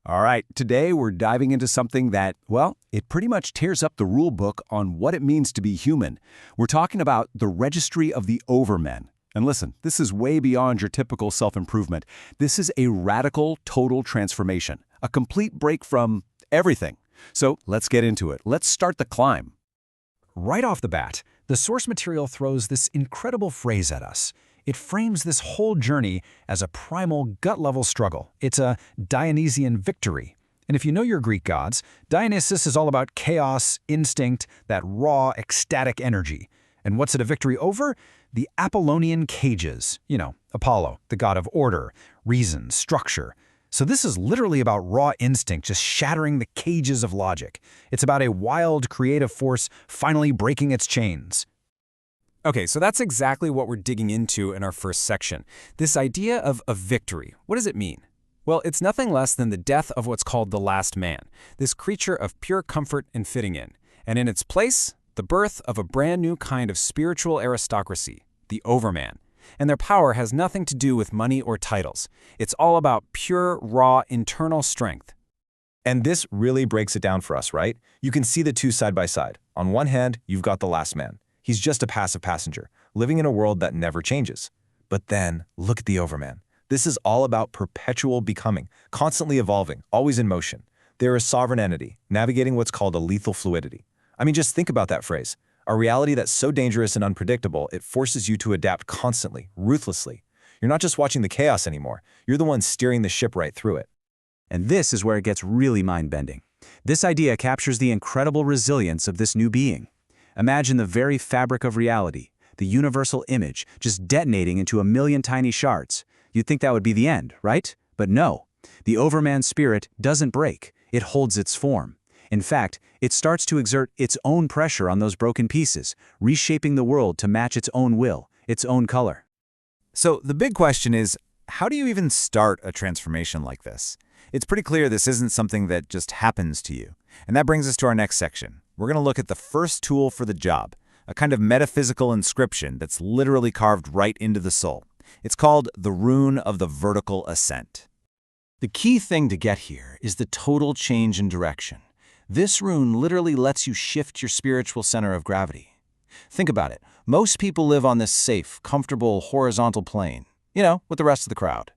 All right, today we're diving into something that, well, it pretty much tears up the rule book on what it means to be human. We're talking about the registry of the Overmen. And listen, this is way beyond your typical self-improvement. This is a radical, total transformation, a complete break from everything. So let's get into it. Let's start the climb. Right off the bat, the source material throws this incredible phrase at us. It frames this whole journey as a primal, gut-level struggle. It's a Dionysian victory. And if you know your Greek gods, Dionysus is all about chaos, instinct, that raw, ecstatic energy. And what's it a victory over? The Apollonian cages. You know, Apollo, the god of order, reason, structure. So this is literally about raw instinct just shattering the cages of logic. It's about a wild, creative force finally breaking its chains. Okay, so that's exactly what we're digging into in our first section. This idea of a victory, what does it mean? Well, it's nothing less than the death of what's called the last man, this creature of pure comfort and fitting in. And in its place, the birth of a brand new kind of spiritual aristocracy, the Overman. And their power has nothing to do with money or titles. It's all about pure, raw, internal strength. And this really breaks it down for us, right? You can see the two side by side. On one hand, you've got the last man. He's just a passive passenger, living in a world that never changes. But then, look at the Overman. This is all about perpetual becoming, constantly evolving, always in motion. They're a sovereign entity, navigating what's called a lethal fluidity. I mean, just think about that phrase. A reality that's so dangerous and unpredictable, it forces you to adapt constantly, ruthlessly. You're not just watching the chaos anymore. You're the one steering the ship right through it. And this is where it gets really mind-bending. This idea captures the incredible resilience of this new being. Imagine the very fabric of reality, the universal image, just detonating into a million tiny shards. You'd think that would be the end, right? But no. The Overman spirit doesn't break. It holds its form. In fact, it starts to exert its own pressure on those broken pieces, reshaping the world to match its own will, its own color. So the big question is, how do you even start a transformation like this? It's pretty clear this isn't something that just happens to you. And that brings us to our next section. We're going to look at the first tool for the job, a kind of metaphysical inscription that's literally carved right into the soul. It's called the Rune of the Vertical Ascent. The key thing to get here is the total change in direction. This rune literally lets you shift your spiritual center of gravity. Think about it. Most people live on this safe, comfortable, horizontal plane, with the rest of the crowd.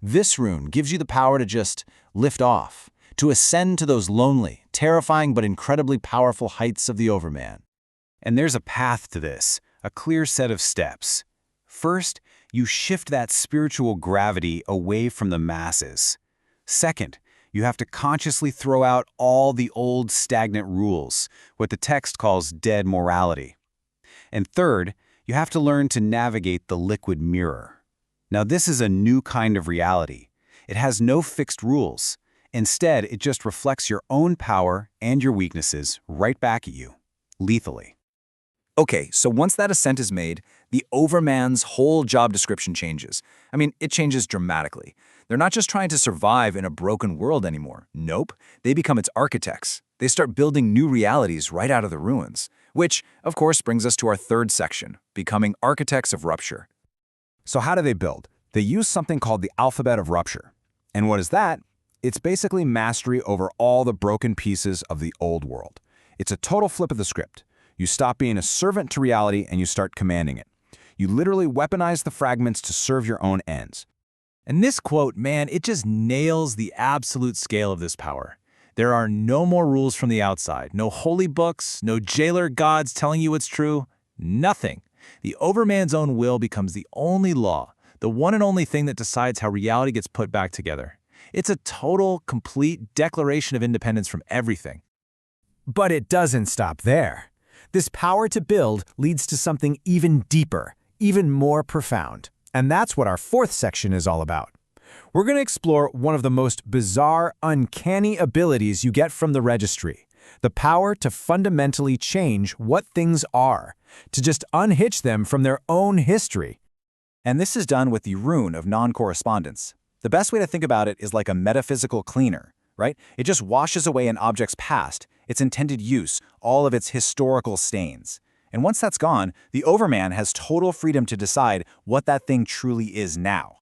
This rune gives you the power to just lift off, to ascend to those lonely, terrifying but incredibly powerful heights of the Overman. And there's a path to this, a clear set of steps. First, you shift that spiritual gravity away from the masses. Second, you have to consciously throw out all the old stagnant rules, what the text calls dead morality. And third, you have to learn to navigate the liquid mirror. Now this is a new kind of reality. It has no fixed rules. Instead, it just reflects your own power and your weaknesses right back at you, lethally. Okay, so once that ascent is made, the Overman's whole job description changes. I mean, it changes dramatically. They're not just trying to survive in a broken world anymore. Nope, they become its architects. They start building new realities right out of the ruins, which, of course, brings us to our third section, becoming architects of rupture. So how do they build? They use something called the alphabet of rupture. And what is that? It's basically mastery over all the broken pieces of the old world. It's a total flip of the script. You stop being a servant to reality and you start commanding it. You literally weaponize the fragments to serve your own ends. And this quote, man, it just nails the absolute scale of this power. There are no more rules from the outside, no holy books, no jailer gods telling you what's true, nothing. The Overman's own will becomes the only law, the one and only thing that decides how reality gets put back together. It's a total, complete declaration of independence from everything. But it doesn't stop there. This power to build leads to something even deeper, even more profound. And that's what our fourth section is all about. We're going to explore one of the most bizarre, uncanny abilities you get from the registry, the power to fundamentally change what things are, to just unhitch them from their own history. And this is done with the Rune of Non-Correspondence. The best way to think about it is like a metaphysical cleaner, right? It just washes away an object's past, its intended use, all of its historical stains. And once that's gone, the Overman has total freedom to decide what that thing truly is now.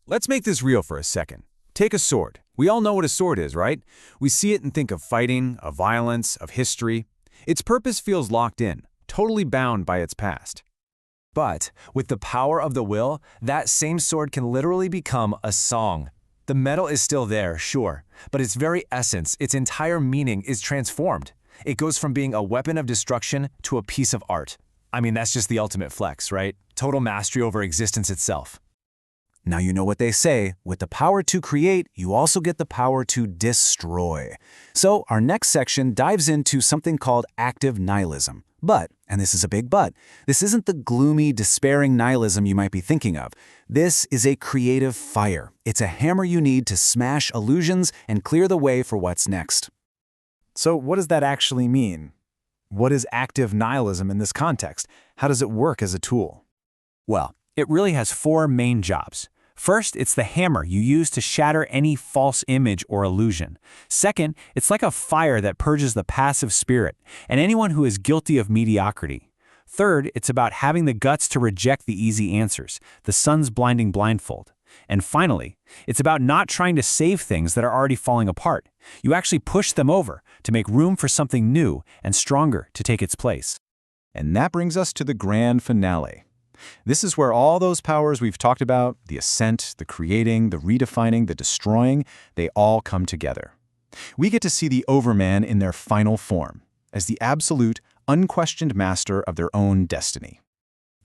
Let's make this real for a second. Take a sword. We all know what a sword is, right? We see it and think of fighting, of violence, of history. Its purpose feels locked in, totally bound by its past. But with the power of the will, that same sword can literally become a song. The metal is still there, sure, but its very essence, its entire meaning is transformed. It goes from being a weapon of destruction to a piece of art. I mean, that's just the ultimate flex, right? Total mastery over existence itself. Now you know what they say, with the power to create, you also get the power to destroy. So our next section dives into something called active nihilism. But, and this is a big but, this isn't the gloomy, despairing nihilism you might be thinking of. This is a creative fire. It's a hammer you need to smash illusions and clear the way for what's next. So what does that actually mean? What is active nihilism in this context? How does it work as a tool? Well, it really has four main jobs. First, it's the hammer you use to shatter any false image or illusion. Second, it's like a fire that purges the passive spirit and anyone who is guilty of mediocrity. Third, it's about having the guts to reject the easy answers, the sun's blinding blindfold. And finally, it's about not trying to save things that are already falling apart. You actually push them over to make room for something new and stronger to take its place. And that brings us to the grand finale. This is where all those powers we've talked about, the ascent, the creating, the redefining, the destroying, they all come together. We get to see the Overman in their final form, as the absolute, unquestioned master of their own destiny.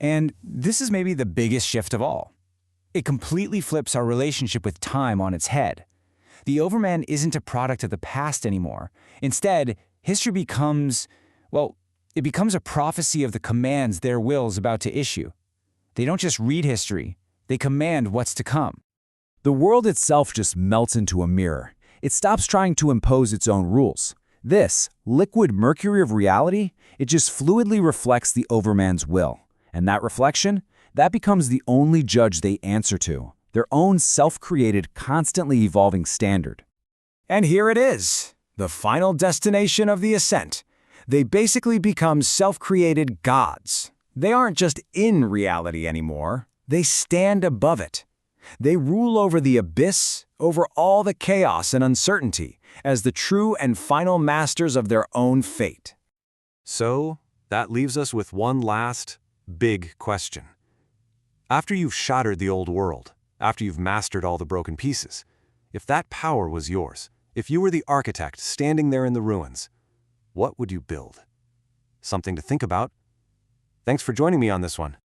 And this is maybe the biggest shift of all. It completely flips our relationship with time on its head. The Overman isn't a product of the past anymore. Instead, history becomes, well, it becomes a prophecy of the commands their will's about to issue. They don't just read history, they command what's to come. The world itself just melts into a mirror. It stops trying to impose its own rules. This, liquid mercury of reality, it just fluidly reflects the Overman's will. And that reflection, that becomes the only judge they answer to, their own self-created, constantly evolving standard. And here it is, the final destination of the ascent. They basically become self-created gods. They aren't just in reality anymore, they stand above it. They rule over the abyss, over all the chaos and uncertainty, as the true and final masters of their own fate. So, that leaves us with one last, big question. After you've shattered the old world, after you've mastered all the broken pieces, if that power was yours, if you were the architect standing there in the ruins, what would you build? Something to think about. Thanks for joining me on this one.